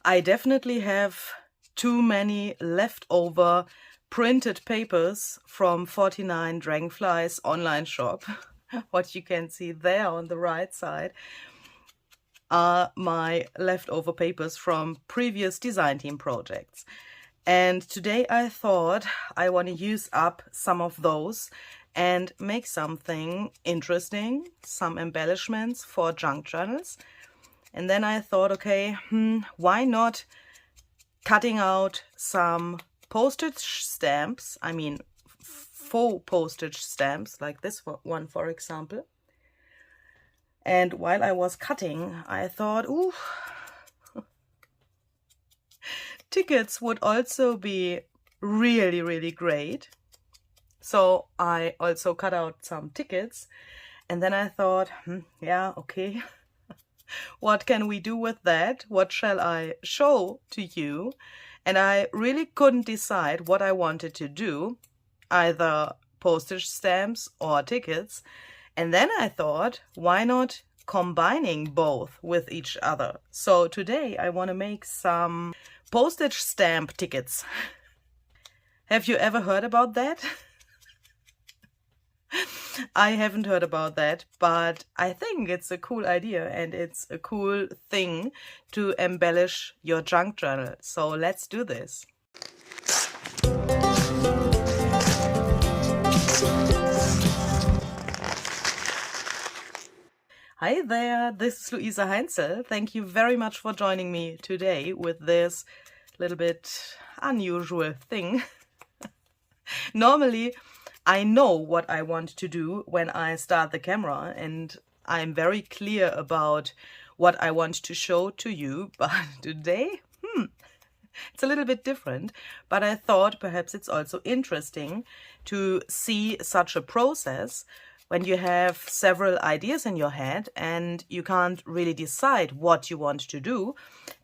I definitely have too many leftover printed papers from 49 Dragonflies online shop. What you can see there on the right side are my leftover papers from previous design team projects. And today I thought I want to use up some of those and make something interesting, some embellishments for junk journals. And then I thought, okay, why not cutting out some postage stamps, I mean faux postage stamps, like this one, for example. And while I was cutting, I thought, ooh, tickets would also be really, really great. So I also cut out some tickets. And then I thought, yeah, okay. What can we do with that? What shall I show to you? And I really couldn't decide what I wanted to do, either postage stamps or tickets. And then I thought, why not combining both with each other? So today I want to make some postage stamp tickets. Have you ever heard about that? I haven't heard about that, but I think it's a cool idea and it's a cool thing to embellish your junk journal. So let's do this. Hi there, this is Luisa Heinzel. Thank you very much for joining me today with this little bit unusual thing. Normally, I know what I want to do when I start the camera, and I'm very clear about what I want to show to you, but today, it's a little bit different. But I thought perhaps it's also interesting to see such a process when you have several ideas in your head and you can't really decide what you want to do,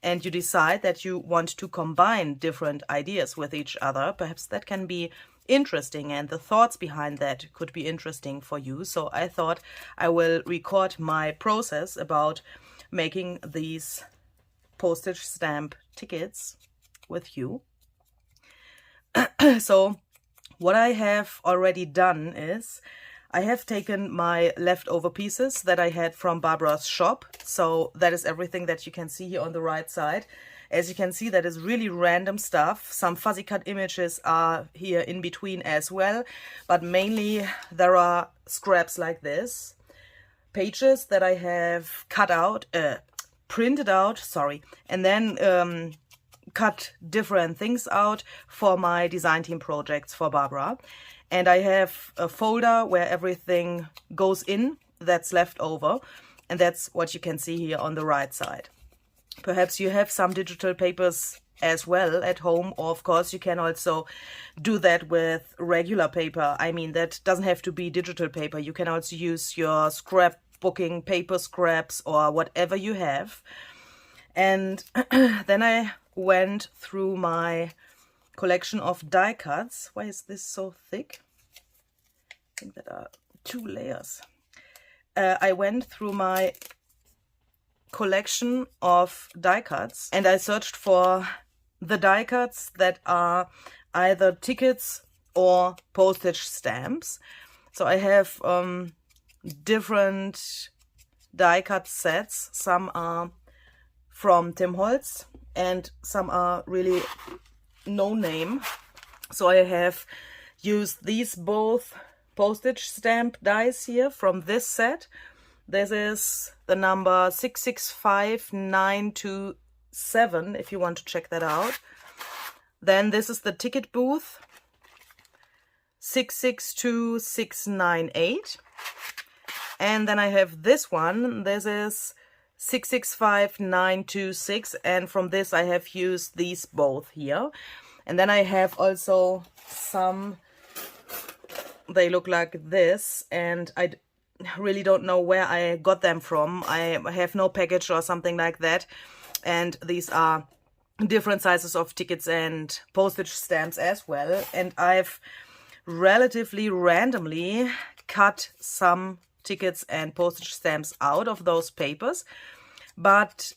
and you decide that you want to combine different ideas with each other. Perhaps that can be interesting, and the thoughts behind that could be interesting for you. So I thought I will record my process about making these postage stamp tickets with you. So what I have already done is I have taken my leftover pieces that I had from Barbara's shop. So that is everything that you can see here on the right side. As you can see, that is really random stuff. Some fuzzy cut images are here in between as well, but mainly there are scraps like this, pages that I have cut out, printed out, sorry, and then cut different things out for my design team projects for Barbara. And I have a folder where everything goes in that's left over, and that's what you can see here on the right side. Perhaps you have some digital papers as well at home, or of course you can also do that with regular paper. I mean, that doesn't have to be digital paper. You can also use your scrapbooking paper scraps or whatever you have. And then I went through my collection of die cuts. Why is this so thick? I think there are 2 layers. I went through my collection of die cuts and I searched for the die cuts that are either tickets or postage stamps. So I have different die cut sets. Some are from Tim Holtz and some are really no name. So I have used these both postage stamp dies here from this set. This is the number 665927 if you want to check that out. Then this is the ticket booth 662698. And then I have this one. This is 665926, and from this I have used these both here. And then I have also some, they look like this, and I really don't know where I got them from. I have no package or something like that. And these are different sizes of tickets and postage stamps as well. And I've relatively randomly cut some tickets and postage stamps out of those papers. But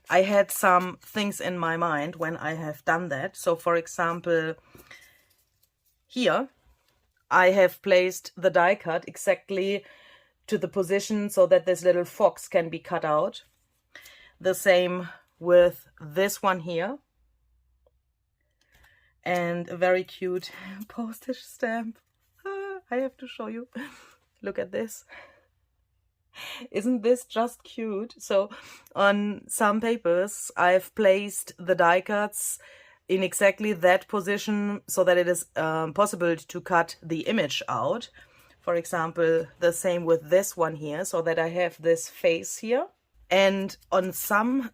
I had some things in my mind when I have done that. So for example, here I have placed the die cut exactly to the position so that this little fox can be cut out. The same with this one here. And a very cute postage stamp. I have to show you. Look at this. Isn't this just cute? So on some papers I've placed the die cuts in exactly that position so that it is possible to cut the image out. For example, the same with this one here, so that I have this face here. And on some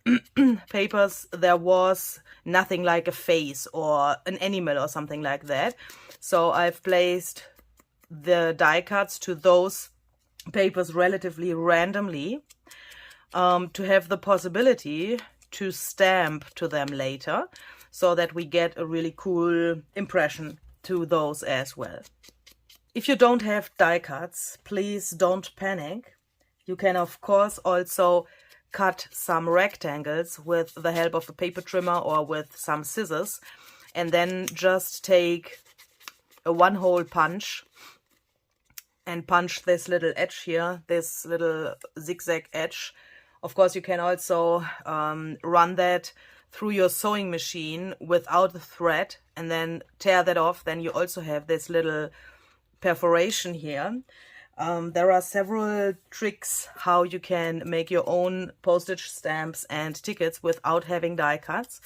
papers there was nothing like a face or an animal or something like that. So I've placed the die cuts to those papers relatively randomly to have the possibility to stamp to them later, so that we get a really cool impression to those as well. If you don't have die cuts, please don't panic. You can of course also cut some rectangles with the help of a paper trimmer or with some scissors, and then just take a one-hole punch and punch this little edge here, this little zigzag edge. Of course, you can also run that through your sewing machine without the thread and then tear that off. Then you also have this little perforation here. There are several tricks how you can make your own postage stamps and tickets without having die cuts.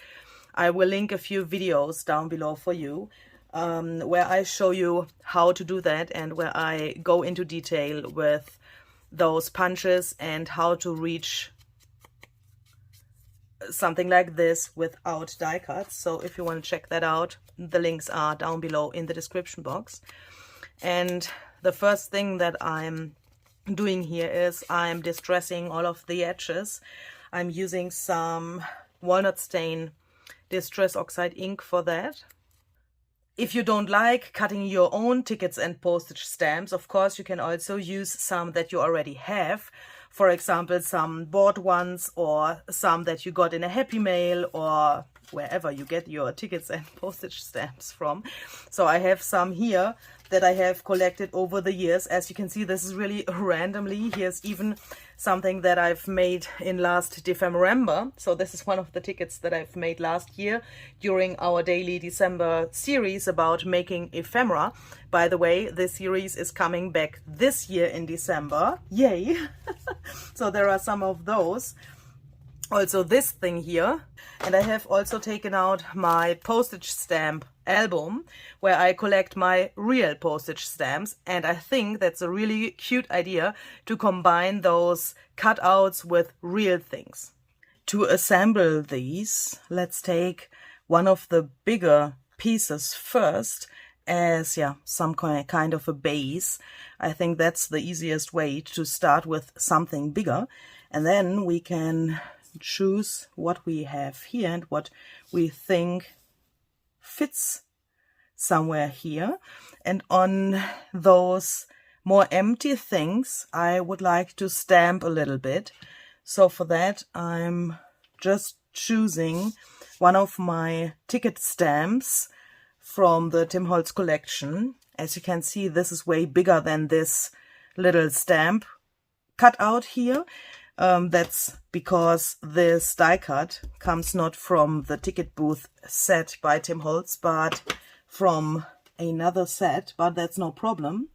I will link a few videos down below for you where I show you how to do that and where I go into detail with those punches and how to reach something like this without die cuts. So if you want to check that out, the links are down below in the description box. And the first thing that I'm doing here is I'm distressing all of the edges. I'm using some walnut stain distress oxide ink for that. If you don't like cutting your own tickets and postage stamps, of course you can also use some that you already have. For example, some bought ones or some that you got in a Happy Mail or wherever you get your tickets and postage stamps from. So I have some here that I have collected over the years. As you can see, this is really randomly. Here's even something that I've made in last DEPHEMEREMBER. So this is one of the tickets that I've made last year during our daily December series about making ephemera. By the way, this series is coming back this year in December. Yay! So there are some of those. Also this thing here. And I have also taken out my postage stamp album where I collect my real postage stamps, and I think that's a really cute idea to combine those cutouts with real things. To assemble these, let's take one of the bigger pieces first as some kind of a base. I think that's the easiest way to start with something bigger, and then we can choose what we have here and what we think fits somewhere here. And on those more empty things I would like to stamp a little bit. So for that I'm just choosing one of my ticket stamps from the Tim Holtz collection. As you can see, this is way bigger than this little stamp cut out here. That's because this die cut comes not from the ticket booth set by Tim Holtz, but from another set, but that's no problem.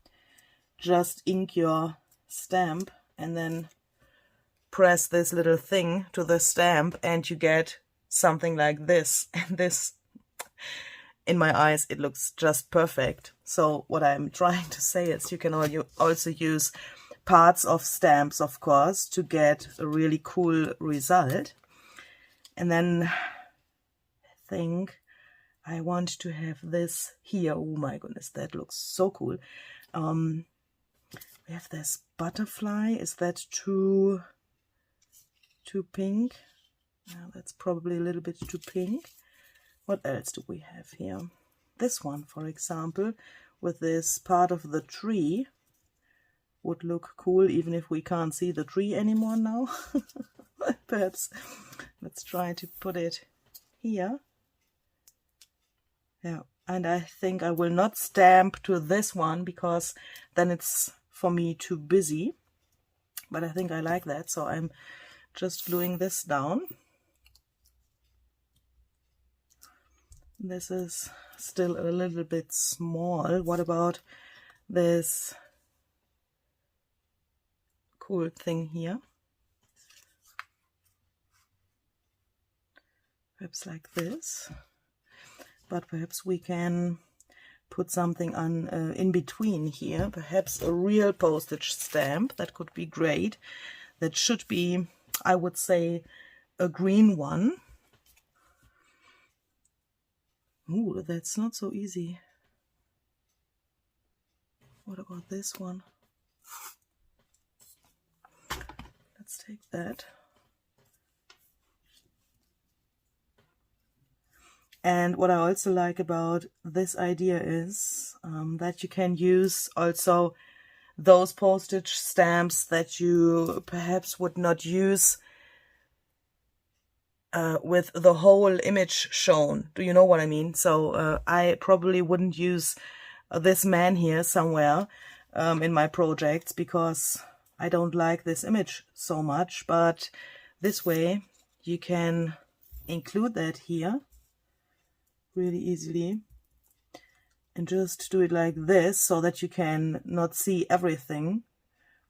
Just ink your stamp and then press this little thing to the stamp and you get something like this. And this, in my eyes, it looks just perfect. So what I'm trying to say is you can also use parts of stamps, of course, to get a really cool result. And then I think I want to have this here. Oh my goodness, that looks so cool. We have this butterfly. Is that too pink? That's probably a little bit too pink. What else do we have here? This one, for example, with this part of the tree would look cool even if we can't see the tree anymore now. Perhaps let's try to put it here. Yeah, and I think I will not stamp to this one because then it's for me too busy. But I think I like that, so I'm just gluing this down. This is still a little bit small. What about this cool thing here? Perhaps like this. But perhaps we can put something on in between here. Perhaps a real postage stamp. That could be great. That should be, I would say, a green one. Ooh, that's not so easy. What about this one? Let's take that. And what I also like about this idea is that you can use also those postage stamps that you perhaps would not use with the whole image shown. Do you know what I mean? So I probably wouldn't use this man here somewhere in my projects because I don't like this image so much, but this way you can include that here really easily and just do it like this so that you can not see everything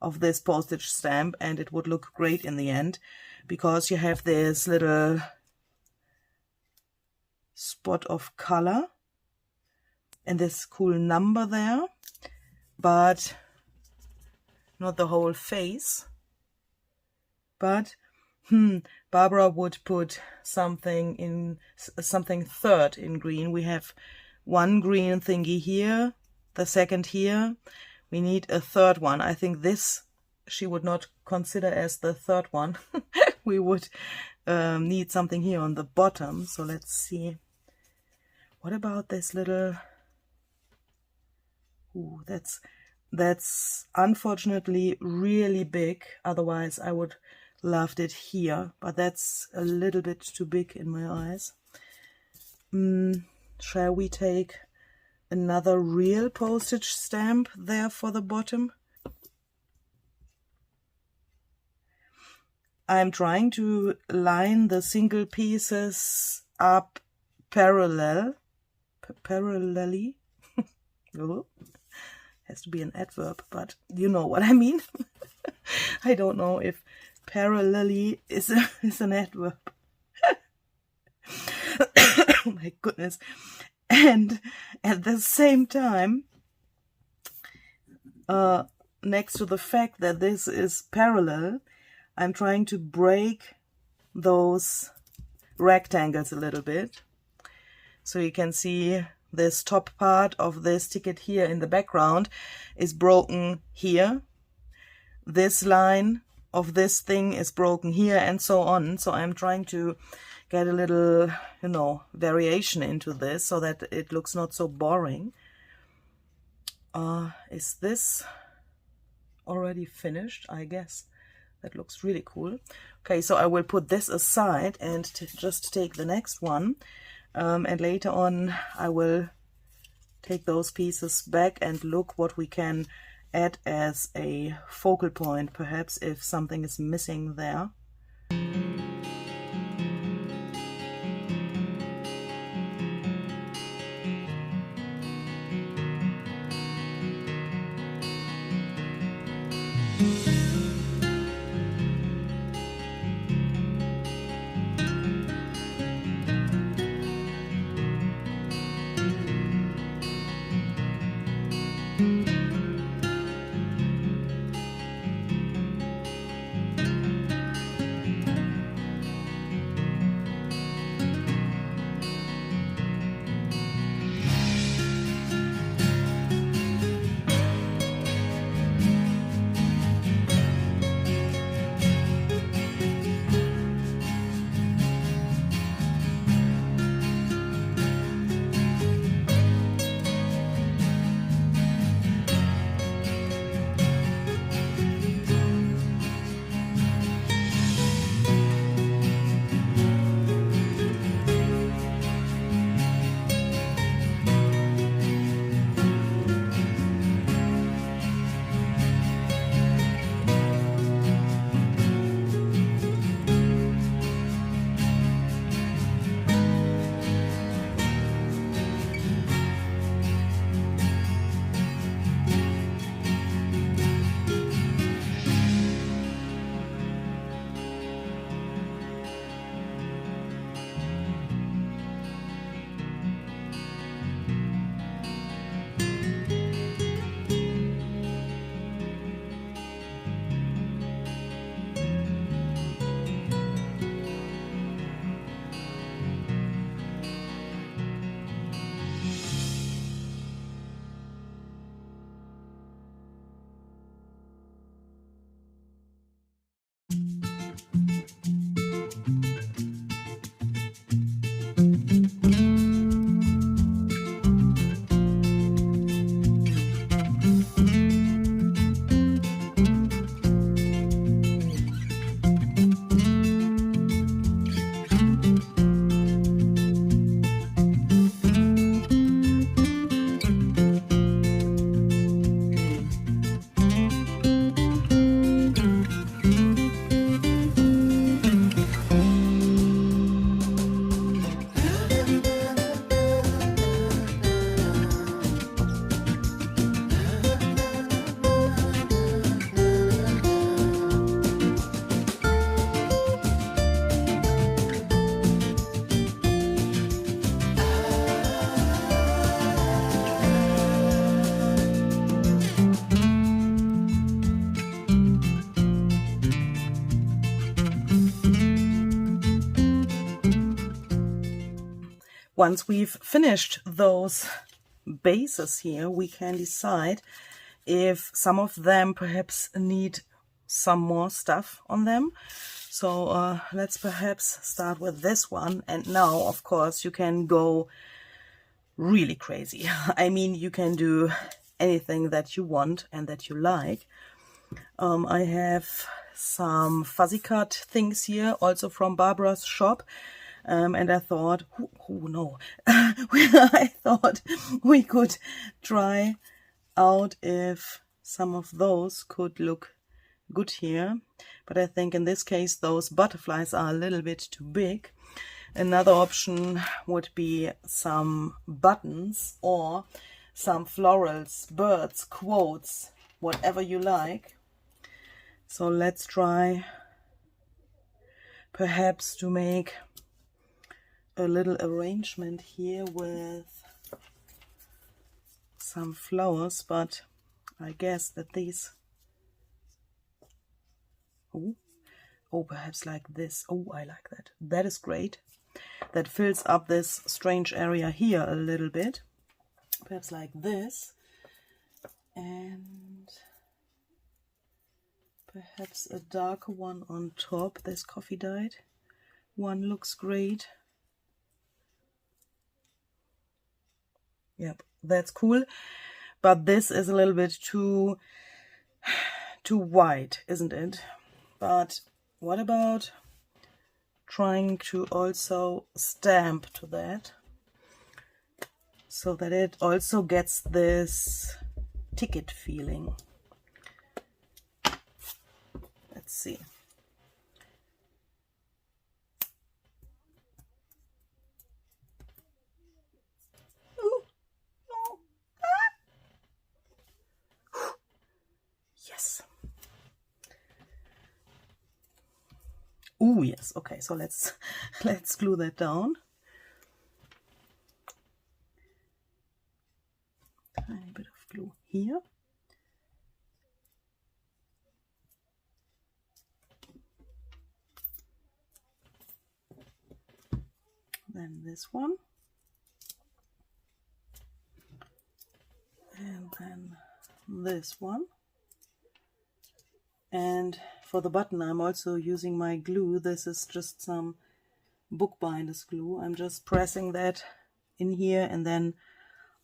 of this postage stamp, and it would look great in the end because you have this little spot of color and this cool number there, but not the whole face. But Barbara would put something in, something third in green. We have one green thingy here, the second here. We need a third one. I think this she would not consider as the third one. We would need something here on the bottom. So let's see. What about this little... Ooh, that's unfortunately really big. Otherwise I would loved it here, but that's a little bit too big in my eyes. Shall we take another real postage stamp there for the bottom? I'm trying to line the single pieces up parallelly. Oh, has to be an adverb, but you know what I mean. I don't know if parallelly is an adverb. Oh my goodness. And at the same time, next to the fact that this is parallel, I'm trying to break those rectangles a little bit. So you can see this top part of this ticket here in the background is broken here. This line of this thing is broken here, and so on. So I'm trying to get a little, you know, variation into this so that it looks not so boring. Is this already finished? I guess. That looks really cool. Okay, so I will put this aside and just take the next one. And later on I will take those pieces back and look what we can add as a focal point, perhaps if something is missing there. Once we've finished those bases here, we can decide if some of them perhaps need some more stuff on them. So let's perhaps start with this one. And now, of course, you can go really crazy. I mean, you can do anything that you want and that you like. I have some fuzzy cut things here, also from Barbara's shop. And I thought, oh no, I thought we could try out if some of those could look good here. But I think in this case, those butterflies are a little bit too big. Another option would be some buttons or some florals, birds, quotes, whatever you like. So let's try perhaps to make a little arrangement here with some flowers, but I guess that these, oh, perhaps like this. Oh, I like that. That is great. That fills up this strange area here a little bit. Perhaps like this. And perhaps a darker one on top. This coffee dyed one looks great. Yep, that's cool. But this is a little bit too white, isn't it? But what about trying to also stamp to that, so that it also gets this ticket feeling? Let's see. Yes. Oh yes. Okay, so let's glue that down. Tiny bit of glue here. Then this one. And then this one. And for the button, I'm also using my glue. This is just some bookbinder's glue. I'm just pressing that in here, and then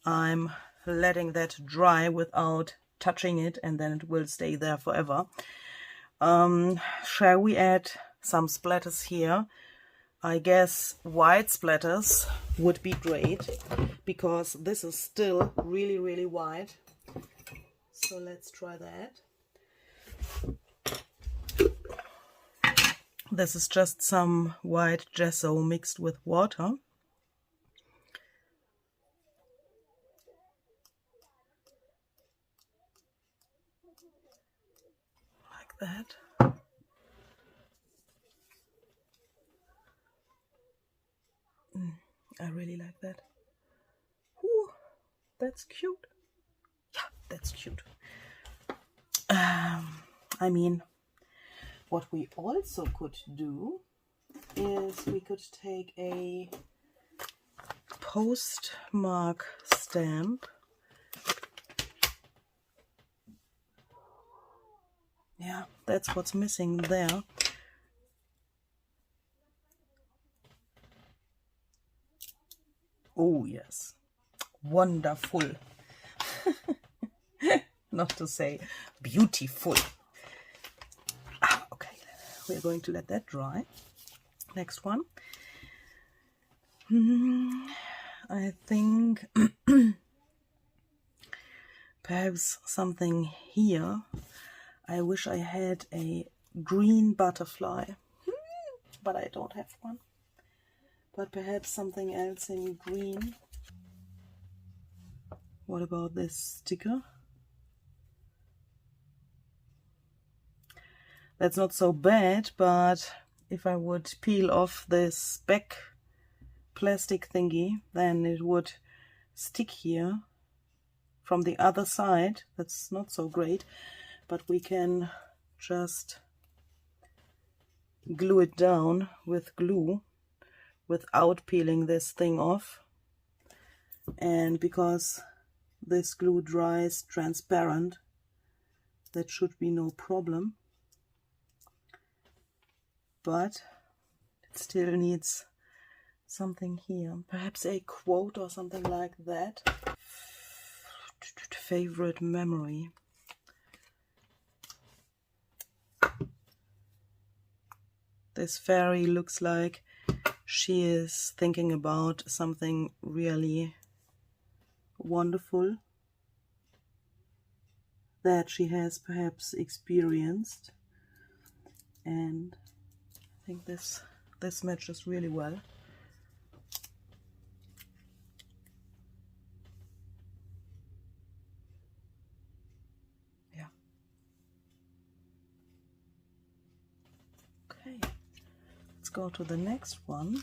I'm letting that dry without touching it, and then it will stay there forever. Shall we add some splatters here? I guess white splatters would be great, because this is still really, really white. So let's try that. This is just some white gesso mixed with water. Like that. I really like that. Ooh, that's cute. Yeah, that's cute. I mean, what we also could do is we could take a postmark stamp. Yeah, that's what's missing there. Oh yes, wonderful. Not to say beautiful. Okay, we're going to let that dry. Next one. I think perhaps something here. I wish I had a green butterfly, but I don't have one. But perhaps something else in green. What about this sticker? That's not so bad, but if I would peel off this back plastic thingy, then it would stick here from the other side. That's not so great, but we can just glue it down with glue without peeling this thing off. And because this glue dries transparent, that should be no problem. But it still needs something here. Perhaps a quote or something like that. Favorite memory. This fairy looks like she is thinking about something really wonderful that she has perhaps experienced, and I think this matches really well. Yeah. Okay, let's go to the next one.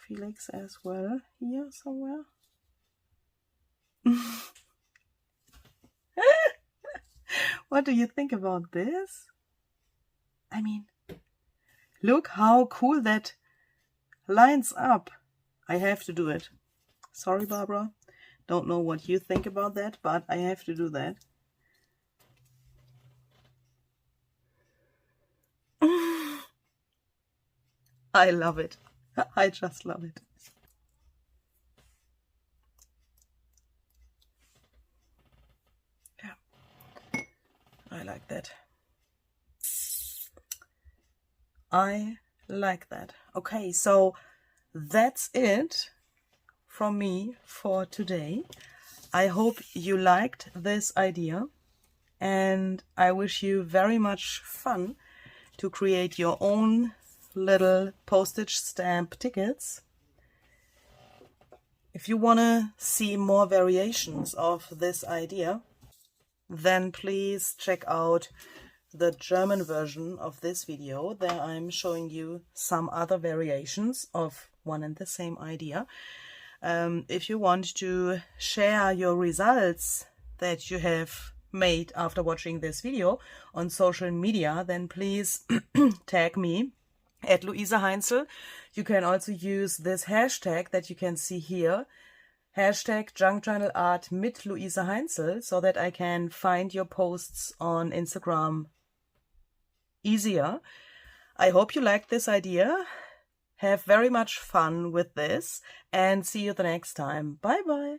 Felix as well here somewhere. What do you think about this? I mean, look how cool that lines up. I have to do it. Sorry, Barbara. Don't know what you think about that, but I have to do that. I love it. I just love it. Yeah, I like that. I like that. Okay, so that's it from me for today. I hope you liked this idea, and I wish you very much fun to create your own little postage stamp tickets. If you want to see more variations of this idea, then please check out the German version of this video. There I'm showing you some other variations of one and the same idea. If you want to share your results that you have made after watching this video on social media, then please tag me at Luisa Heinzel. You can also use this hashtag that you can see here, hashtag Junk Journal Art mit Luisa Heinzel, so that I can find your posts on Instagram easier. I hope you liked this idea. Have very much fun with this and see you the next time. Bye bye.